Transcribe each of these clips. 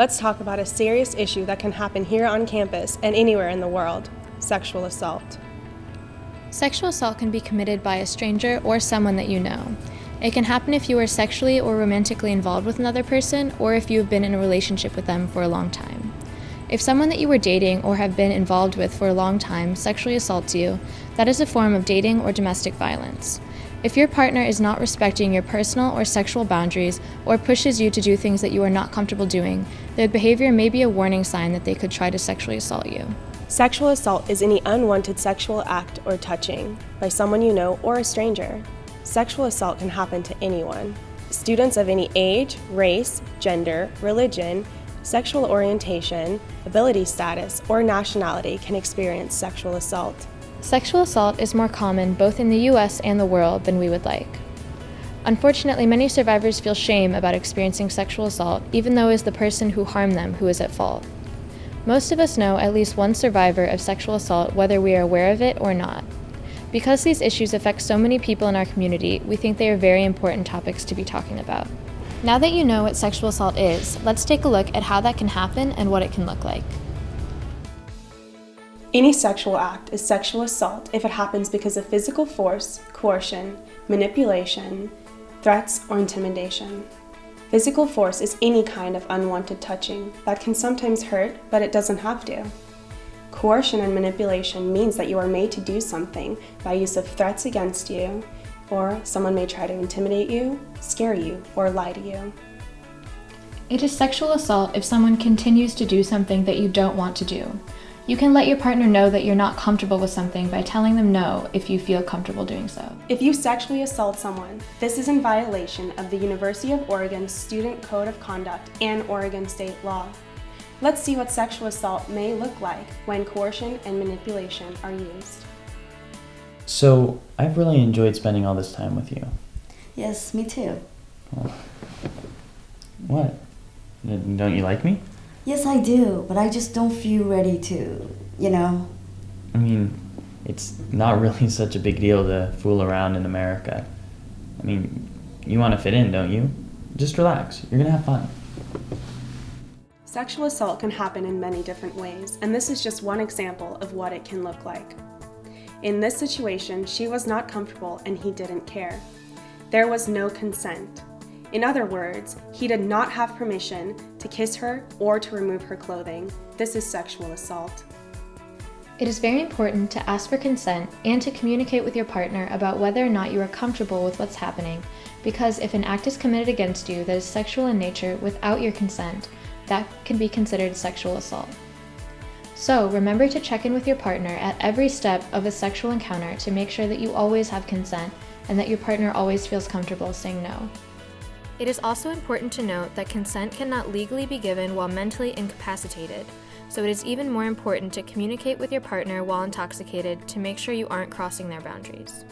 Let's talk about a serious issue that can happen here on campus and anywhere in the world: sexual assault. Sexual assault can be committed by a stranger or someone that you know. It can happen if you are sexually or romantically involved with another person, or if you have been in a relationship with them for a long time. If someone that you were dating or have been involved with for a long time sexually assaults you, that is a form of dating or domestic violence. If your partner is not respecting your personal or sexual boundaries or pushes you to do things that you are not comfortable doing, their behavior may be a warning sign that they could try to sexually assault you. Sexual assault is any unwanted sexual act or touching by someone you know or a stranger. Sexual assault can happen to anyone. Students of any age, race, gender, religion, sexual orientation, ability status, or nationality can experience sexual assault. Sexual assault is more common both in the US and the world than we would like. Unfortunately, many survivors feel shame about experiencing sexual assault, even though it is the person who harmed them who is at fault. Most of us know at least one survivor of sexual assault, whether we are aware of it or not. Because these issues affect so many people in our community, we think they are very important topics to be talking about. Now that you know what sexual assault is, let's take a look at how that can happen and what it can look like. Any sexual act is sexual assault if it happens because of physical force, coercion, manipulation, threats, or intimidation. Physical force is any kind of unwanted touching that can sometimes hurt, but it doesn't have to. Coercion and manipulation means that you are made to do something by use of threats against you, or someone may try to intimidate you, scare you, or lie to you. It is sexual assault if someone continues to do something that you don't want to do. You can let your partner know that you're not comfortable with something by telling them no if you feel comfortable doing so. If you sexually assault someone, this is in violation of the University of Oregon's Student Code of Conduct and Oregon state law. Let's see what sexual assault may look like when coercion and manipulation are used. So, I've really enjoyed spending all this time with you. Yes, me too. Oh. What? Don't you like me? Yes, I do, but I just don't feel ready to, I mean, it's not really such a big deal to fool around in America. I mean, you want to fit in, don't you? Just relax. You're going to have fun. Sexual assault can happen in many different ways, and this is just one example of what it can look like. In this situation, she was not comfortable and he didn't care. There was no consent. In other words, he did not have permission to kiss her or to remove her clothing. This is sexual assault. It is very important to ask for consent and to communicate with your partner about whether or not you are comfortable with what's happening, because if an act is committed against you that is sexual in nature without your consent, that can be considered sexual assault. So remember to check in with your partner at every step of a sexual encounter to make sure that you always have consent and that your partner always feels comfortable saying no. It is also important to note that consent cannot legally be given while mentally incapacitated, so it is even more important to communicate with your partner while intoxicated to make sure you aren't crossing their boundaries.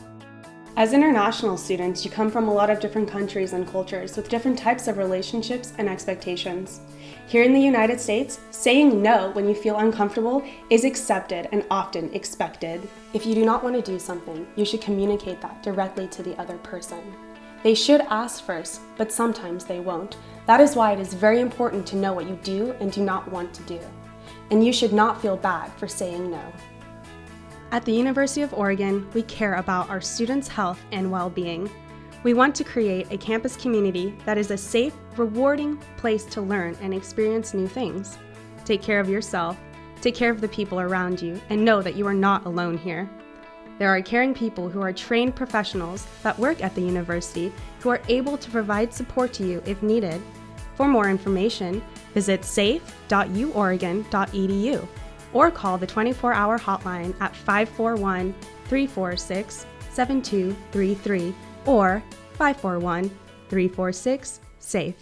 As international students, you come from a lot of different countries and cultures with different types of relationships and expectations. Here in the United States, saying no when you feel uncomfortable is accepted and often expected. If you do not want to do something, you should communicate that directly to the other person. They should ask first, but sometimes they won't. That is why it is very important to know what you do and do not want to do. And you should not feel bad for saying no. At the University of Oregon, we care about our students' health and well-being. We want to create a campus community that is a safe, rewarding place to learn and experience new things. Take care of yourself, take care of the people around you, and know that you are not alone here. There are caring people who are trained professionals that work at the university who are able to provide support to you if needed. For more information, visit safe.uoregon.edu or call the 24-hour hotline at 541-346-7233 or 541-346-SAFE.